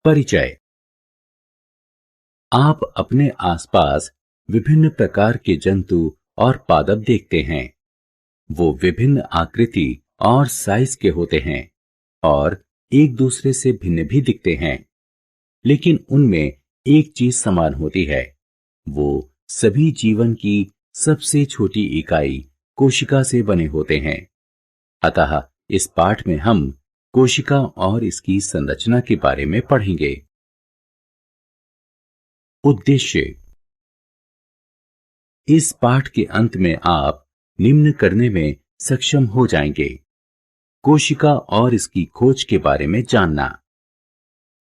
परिचय। आप अपने आसपास विभिन्न प्रकार के जंतु और पादप देखते हैं। वो विभिन्न आकृति और साइज के होते हैं और एक दूसरे से भिन्न भी दिखते हैं, लेकिन उनमें एक चीज समान होती है। वो सभी जीवन की सबसे छोटी इकाई कोशिका से बने होते हैं। अतः इस पाठ में हम कोशिका और इसकी संरचना के बारे में पढ़ेंगे। उद्देश्य। इस पाठ के अंत में आप निम्न करने में सक्षम हो जाएंगे: कोशिका और इसकी खोज के बारे में जानना,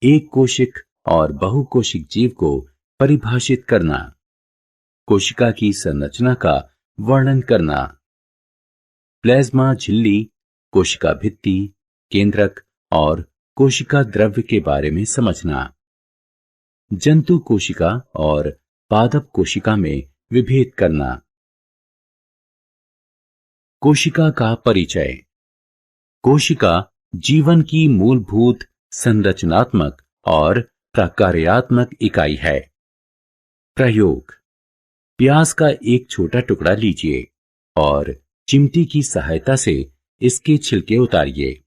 एक कोशिक और बहुकोशिक जीव को परिभाषित करना, कोशिका की संरचना का वर्णन करना, प्लाज्मा झिल्ली, कोशिका भित्ति, केंद्रक और कोशिका द्रव्य के बारे में समझना, जंतु कोशिका और पादप कोशिका में विभेद करना। कोशिका का परिचय। कोशिका जीवन की मूलभूत संरचनात्मक और प्रकार्यात्मक इकाई है। प्रयोग। प्याज का एक छोटा टुकड़ा लीजिए और चिमटी की सहायता से इसके छिलके उतारिए।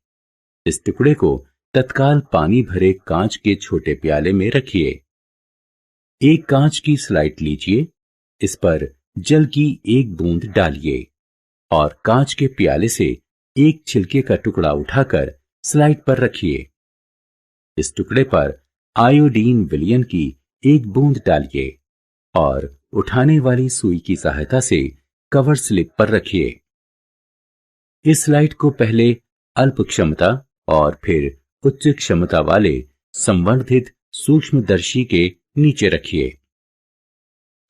इस टुकड़े को तत्काल पानी भरे कांच के छोटे प्याले में रखिए। एक कांच की स्लाइड लीजिए, इस पर जल की एक बूंद डालिए और कांच के प्याले से एक छिलके का टुकड़ा उठाकर स्लाइड पर रखिए। इस टुकड़े पर आयोडीन विलयन की एक बूंद डालिए और उठाने वाली सुई की सहायता से कवर स्लिप पर रखिए। इस स्लाइड को पहले अल्प क्षमता और फिर उच्च क्षमता वाले संवर्धित सूक्ष्मदर्शी के नीचे रखिए।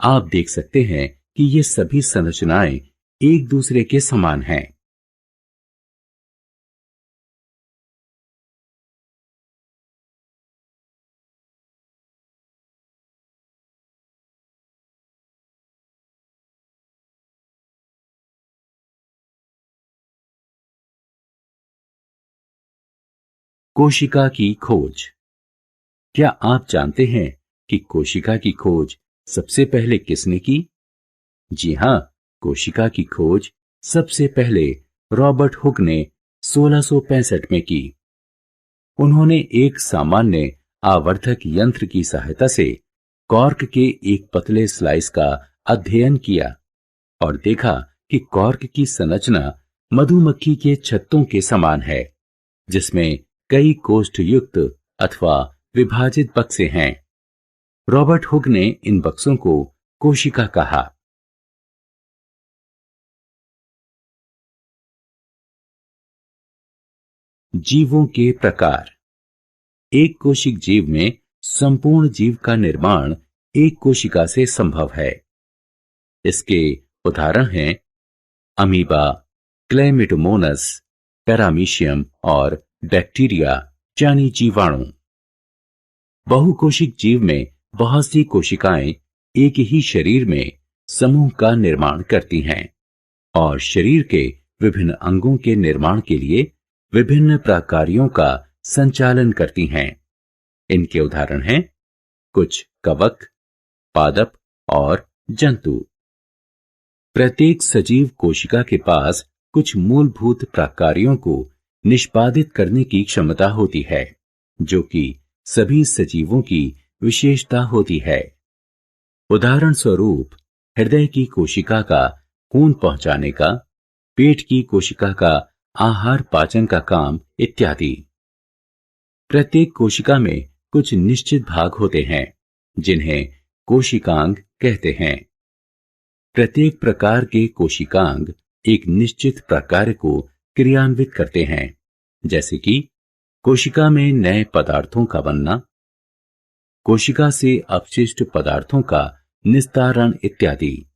आप देख सकते हैं कि ये सभी संरचनाएं एक दूसरे के समान हैं। कोशिका की खोज। क्या आप जानते हैं कि कोशिका की खोज सबसे पहले किसने की? जी हां, कोशिका की खोज सबसे पहले रॉबर्ट हुक ने 1665 में की। उन्होंने एक सामान्य आवर्धक यंत्र की सहायता से कॉर्क के एक पतले स्लाइस का अध्ययन किया और देखा कि कॉर्क की संरचना मधुमक्खी के छत्तों के समान है, जिसमें कई कोष्ठयुक्त अथवा विभाजित बक्से हैं। रॉबर्ट हुक ने इन बक्सों को कोशिका कहा। जीवों के प्रकार। एक कोशिक जीव में संपूर्ण जीव का निर्माण एक कोशिका से संभव है। इसके उदाहरण हैं अमीबा, क्लेमिडोमोनस, पैरामीशियम और बैक्टीरिया यानी जीवाणु। बहुकोशिक जीव में बहुत सी कोशिकाएं एक ही शरीर में समूह का निर्माण करती हैं और शरीर के विभिन्न अंगों के निर्माण के लिए विभिन्न प्रकार्यों का संचालन करती हैं। इनके उदाहरण हैं कुछ कवक, पादप और जंतु। प्रत्येक सजीव कोशिका के पास कुछ मूलभूत प्रकार्यों को निष्पादित करने की क्षमता होती है, जो कि सभी सजीवों की विशेषता होती है। उदाहरण स्वरूप हृदय की कोशिका का खून पहुंचाने का, पेट की कोशिका का आहार पाचन का काम इत्यादि। प्रत्येक कोशिका में कुछ निश्चित भाग होते हैं जिन्हें कोशिकांग कहते हैं। प्रत्येक प्रकार के कोशिकांग एक निश्चित प्रकार को क्रियान्वित करते हैं, जैसे कि कोशिका में नए पदार्थों का बनना, कोशिका से अपशिष्ट पदार्थों का निस्तारण इत्यादि।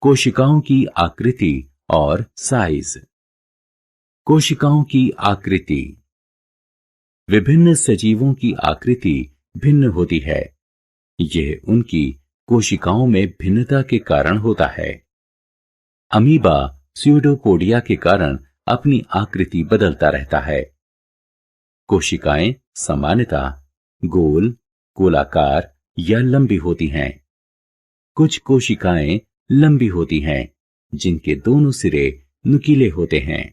कोशिकाओं की आकृति और साइज। कोशिकाओं की आकृति। विभिन्न सजीवों की आकृति भिन्न होती है। यह उनकी कोशिकाओं में भिन्नता के कारण होता है। अमीबा स्यूडोपोडिया के कारण अपनी आकृति बदलता रहता है। कोशिकाएं सामान्यतः गोल, गोलाकार या लंबी होती हैं। कुछ कोशिकाएं लंबी होती हैं, जिनके दोनों सिरे नुकीले होते हैं।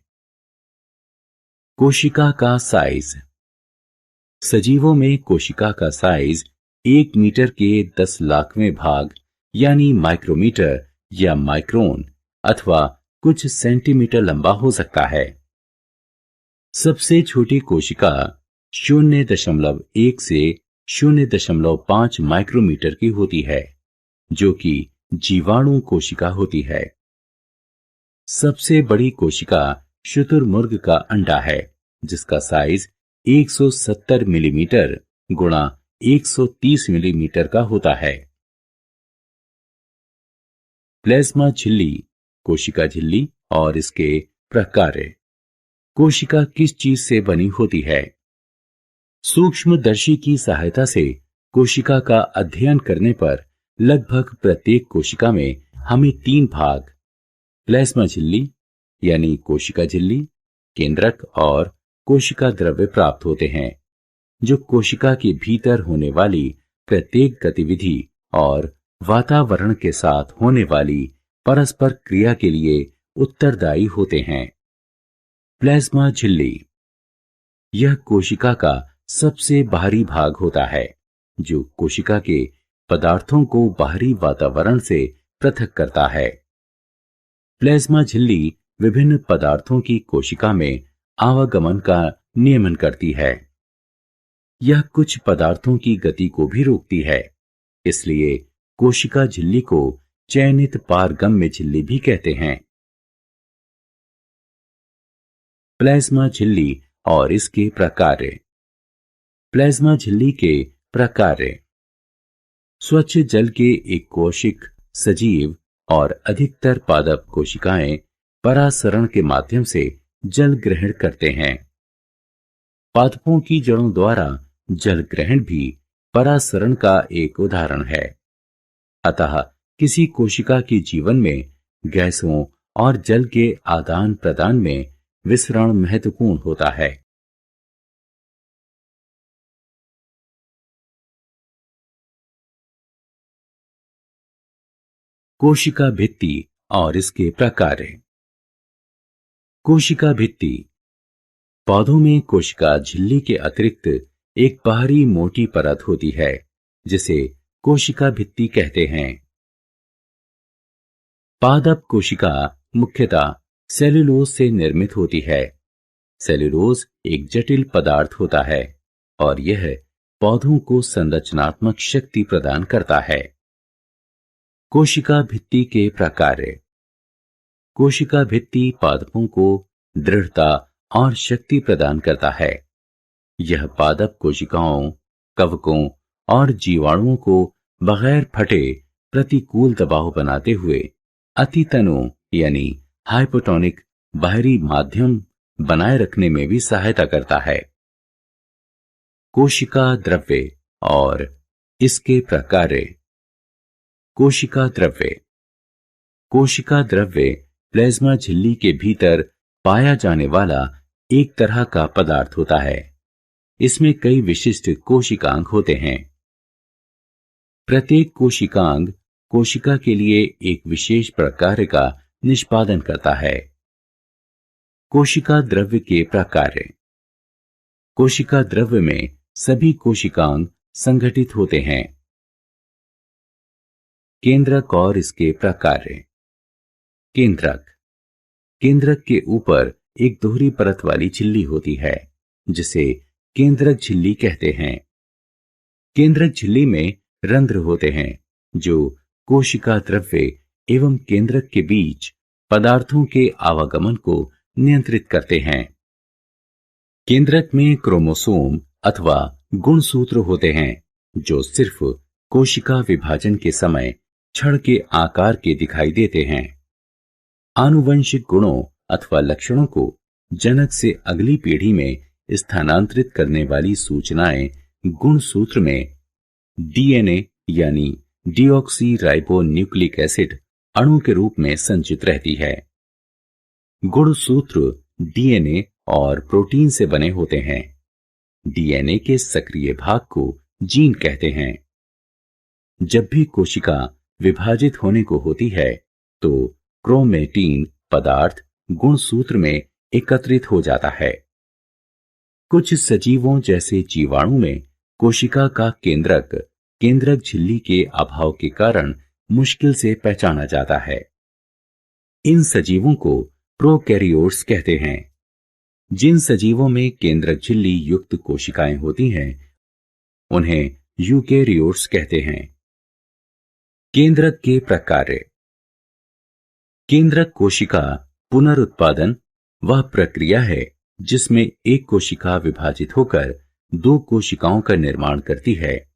कोशिका का साइज। सजीवों में कोशिका का साइज 1 मीटर के 10 लाखवें भाग यानी माइक्रोमीटर या माइक्रोन अथवा कुछ सेंटीमीटर लंबा हो सकता है। सबसे छोटी कोशिका 0.1 से 0.5 माइक्रोमीटर की होती है, जो कि जीवाणु कोशिका होती है। सबसे बड़ी कोशिका शुतुरमुर्ग का अंडा है, जिसका साइज 170 मिलीमीटर गुणा 130 मिलीमीटर का होता है। प्लाज्मा झिल्ली, कोशिका झिल्ली और इसके प्रकार्य। कोशिका किस चीज से बनी होती है? सूक्ष्मदर्शी की सहायता से कोशिका का अध्ययन करने पर लगभग प्रत्येक कोशिका में हमें 3 भाग, प्लाज्मा झिल्ली यानी कोशिका झिल्ली, केंद्रक और कोशिका द्रव्य प्राप्त होते हैं, जो कोशिका के भीतर होने वाली प्रत्येक गतिविधि और वातावरण के साथ होने वाली परस्पर क्रिया के लिए उत्तरदायी होते हैं। प्लाज्मा झिल्ली यह कोशिका का सबसे बाहरी भाग होता है, जो कोशिका के पदार्थों को बाहरी वातावरण से पृथक करता है। प्लाज्मा झिल्ली विभिन्न पदार्थों की कोशिका में आवागमन का नियमन करती है। यह कुछ पदार्थों की गति को भी रोकती है, इसलिए कोशिका झिल्ली को चयनित पारगम्य झिल्ली भी कहते हैं। प्लाज्मा झिल्ली और इसके प्रकार्य। प्लाज्मा झिल्ली के प्रकार्य। स्वच्छ जल के एक कोशिक सजीव और अधिकतर पादप कोशिकाएं परासरण के माध्यम से जल ग्रहण करते हैं। पादपों की जड़ों द्वारा जल ग्रहण भी परासरण का एक उदाहरण है। अतः किसी कोशिका के जीवन में गैसों और जल के आदान प्रदान में विसरण महत्वपूर्ण होता है। कोशिका भित्ति और इसके प्रकार्य। कोशिका भित्ति। पौधों में कोशिका झिल्ली के अतिरिक्त एक बाहरी मोटी परत होती है, जिसे कोशिका भित्ति कहते हैं। पादप कोशिका मुख्यतः सेल्यूलोज से निर्मित होती है। सेल्यूलोज एक जटिल पदार्थ होता है और यह पौधों को संरचनात्मक शक्ति प्रदान करता है। कोशिका भित्ति के प्रकार्य। कोशिका भित्ति पादपों को दृढ़ता और शक्ति प्रदान करता है। यह पादप कोशिकाओं, कवकों और जीवाणुओं को बगैर फटे प्रतिकूल दबाव बनाते हुए अतितनु यानी हाइपोटोनिक बाहरी माध्यम बनाए रखने में भी सहायता करता है। कोशिका द्रव्य और इसके प्रकार्य। कोशिका द्रव्य। कोशिका द्रव्य प्लाज्मा झिल्ली के भीतर पाया जाने वाला एक तरह का पदार्थ होता है। इसमें कई विशिष्ट कोशिकांग होते हैं। प्रत्येक कोशिकांग कोशिका के लिए एक विशेष प्रकार का निष्पादन करता है। कोशिका द्रव्य के प्रकार्य। कोशिका द्रव्य में सभी कोशिकांग संगठित होते हैं। केंद्रक और इसके प्रकार्य। केंद्रक। केंद्रक के ऊपर एक दोहरी परत वाली झिल्ली होती है, जिसे केंद्रक झिल्ली कहते हैं। केंद्रक झिल्ली में रंध्र होते हैं, जो कोशिका द्रव्य एवं केंद्रक के बीच पदार्थों के आवागमन को नियंत्रित करते हैं। केंद्रक में क्रोमोसोम अथवा गुणसूत्र होते हैं, जो सिर्फ कोशिका विभाजन के समय छड़ के आकार के दिखाई देते हैं। आनुवंशिक गुणों अथवा लक्षणों को जनक से अगली पीढ़ी में स्थानांतरित करने वाली सूचनाएं गुणसूत्र में डीएनए यानी डीऑक्सी राइबो न्यूक्लिक एसिड अणु के रूप में संचित रहती है। गुणसूत्र डीएनए और प्रोटीन से बने होते हैं। डीएनए के सक्रिय भाग को जीन कहते हैं। जब भी कोशिका विभाजित होने को होती है तो क्रोमेटीन पदार्थ गुणसूत्र में एकत्रित हो जाता है। कुछ सजीवों जैसे जीवाणु में कोशिका का केंद्रक झिल्ली के अभाव के कारण मुश्किल से पहचाना जाता है। इन सजीवों को प्रोकैरियोट्स कहते हैं। जिन सजीवों में केंद्रक झिल्ली युक्त कोशिकाएं होती हैं उन्हें यूकेरियोट्स कहते हैं। केंद्रक के प्रकार्य। केंद्रक कोशिका पुनरुत्पादन वह प्रक्रिया है जिसमें एक कोशिका विभाजित होकर दो कोशिकाओं का निर्माण करती है।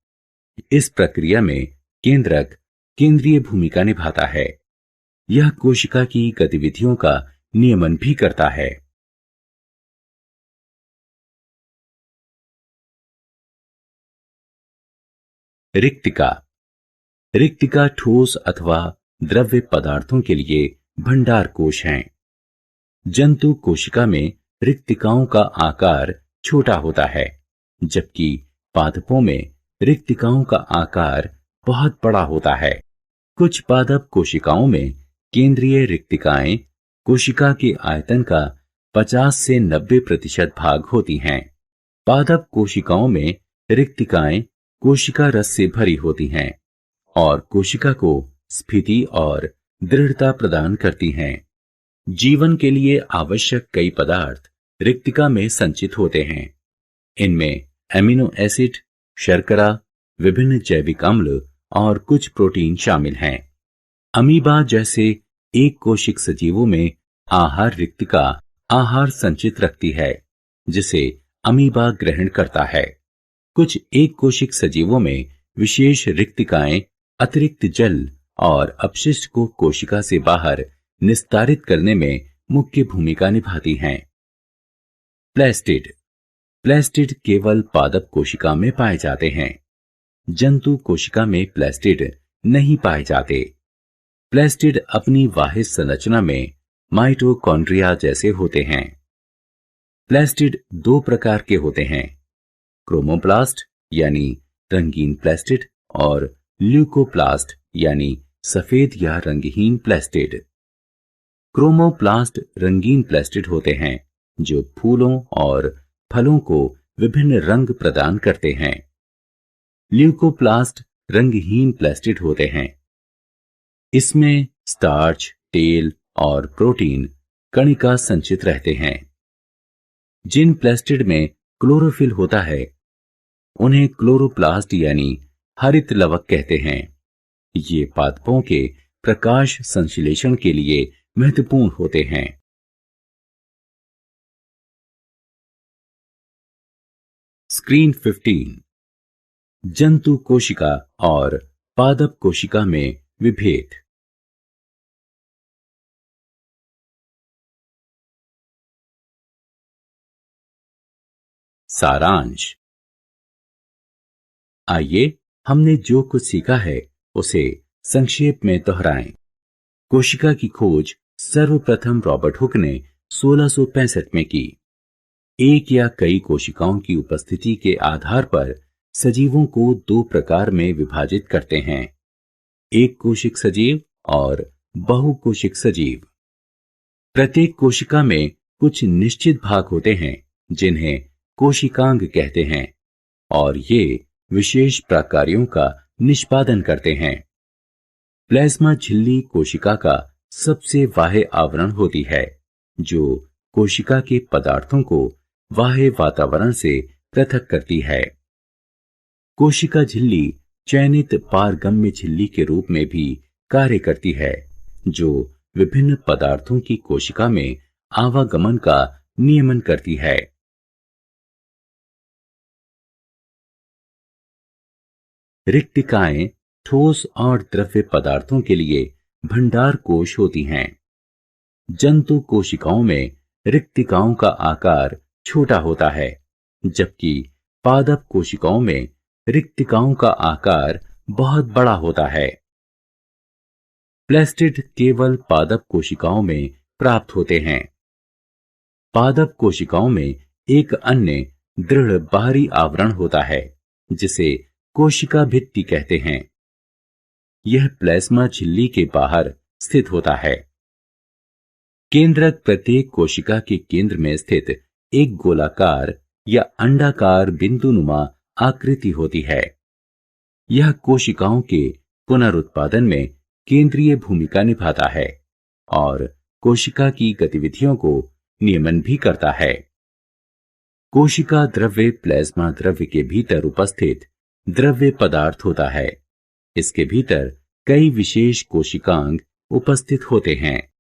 इस प्रक्रिया में केंद्रक केंद्रीय भूमिका निभाता है। यह कोशिका की गतिविधियों का नियमन भी करता है। रिक्तिका। रिक्तिका ठोस अथवा द्रव्य पदार्थों के लिए भंडार कोश हैं। जंतु कोशिका में रिक्तिकाओं का आकार छोटा होता है, जबकि पादपों में रिक्तिकाओं का आकार बहुत बड़ा होता है। कुछ पादप कोशिकाओं में केंद्रीय रिक्तिकाएं कोशिका के आयतन का 50 से 90% भाग होती हैं। पादप कोशिकाओं में रिक्तिकाएं कोशिका रस से भरी होती हैं और कोशिका को स्फीति और दृढ़ता प्रदान करती हैं। जीवन के लिए आवश्यक कई पदार्थ रिक्तिका में संचित होते हैं। इनमें एमिनो एसिड, शर्करा, विभिन्न जैविक अम्ल और कुछ प्रोटीन शामिल हैं। अमीबा जैसे एक कोशिक सजीवों में आहार रिक्तिका आहार संचित रखती है, जिसे अमीबा ग्रहण करता है। कुछ एक कोशिक सजीवों में विशेष रिक्तिकाएं अतिरिक्त जल और अपशिष्ट को कोशिका से बाहर निस्तारित करने में मुख्य भूमिका निभाती हैं। प्लास्टिड। प्लास्टिड केवल पादप कोशिका में पाए जाते हैं। जंतु कोशिका में प्लास्टिड नहीं पाए जाते। प्लास्टिड अपनी बाह्य संरचना में माइटोकॉन्ड्रिया जैसे होते हैं। प्लास्टिड दो प्रकार के होते हैं, क्रोमोप्लास्ट यानी रंगीन प्लास्टिड और ल्यूकोप्लास्ट यानी सफेद या रंगहीन प्लास्टिड। क्रोमोप्लास्ट रंगीन प्लास्टिड होते हैं जो फूलों और फलों को विभिन्न रंग प्रदान करते हैं। ल्यूकोप्लास्ट रंगहीन प्लास्टिड होते हैं। इसमें स्टार्च, तेल और प्रोटीन कणिका संचित रहते हैं। जिन प्लास्टिड में क्लोरोफिल होता है उन्हें क्लोरोप्लास्ट यानी हरित लवक कहते हैं। ये पादपों के प्रकाश संश्लेषण के लिए महत्वपूर्ण होते हैं। स्क्रीन 15। जंतु कोशिका और पादप कोशिका में विभेद। सारांश। आइए हमने जो कुछ सीखा है उसे संक्षेप में दोहराएं। कोशिका की खोज सर्वप्रथम रॉबर्ट हुक ने 1665 में की। एक या कई कोशिकाओं की उपस्थिति के आधार पर सजीवों को दो प्रकार में विभाजित करते हैं, एक कोशिक सजीव और बहुकोशिक सजीव। प्रत्येक कोशिका में कुछ निश्चित भाग होते हैं जिन्हें कोशिकांग कहते हैं और ये विशेष प्रकार्यों का निष्पादन करते हैं। प्लाज्मा झिल्ली कोशिका का सबसे बाह्य आवरण होती है जो कोशिका के पदार्थों को बाह्य वातावरण से पृथक करती है। कोशिका झिल्ली चयनित पारगम्य झिल्ली के रूप में भी कार्य करती है जो विभिन्न पदार्थों की कोशिका में आवागमन का नियमन करती है। रिक्तिकाएं ठोस और द्रव्य पदार्थों के लिए भंडार कोश होती हैं। जंतु कोशिकाओं में रिक्तिकाओं का आकार छोटा होता है, जबकि पादप कोशिकाओं में रिक्तिकाओं का आकार बहुत बड़ा होता है। प्लास्टिड केवल पादप कोशिकाओं में प्राप्त होते हैं। पादप कोशिकाओं में एक अन्य दृढ़ बाहरी आवरण होता है जिसे कोशिका भित्ति कहते हैं। यह प्लाज्मा झिल्ली के बाहर स्थित होता है। केंद्रक प्रत्येक कोशिका के केंद्र में स्थित एक गोलाकार या अंडाकार बिंदुनुमा आकृति होती है। यह कोशिकाओं के पुनरुत्पादन में केंद्रीय भूमिका निभाता है और कोशिका की गतिविधियों को नियमन भी करता है। कोशिका द्रव्य प्लाज्मा द्रव्य के भीतर उपस्थित द्रव्य पदार्थ होता है। इसके भीतर कई विशेष कोशिकांग उपस्थित होते हैं।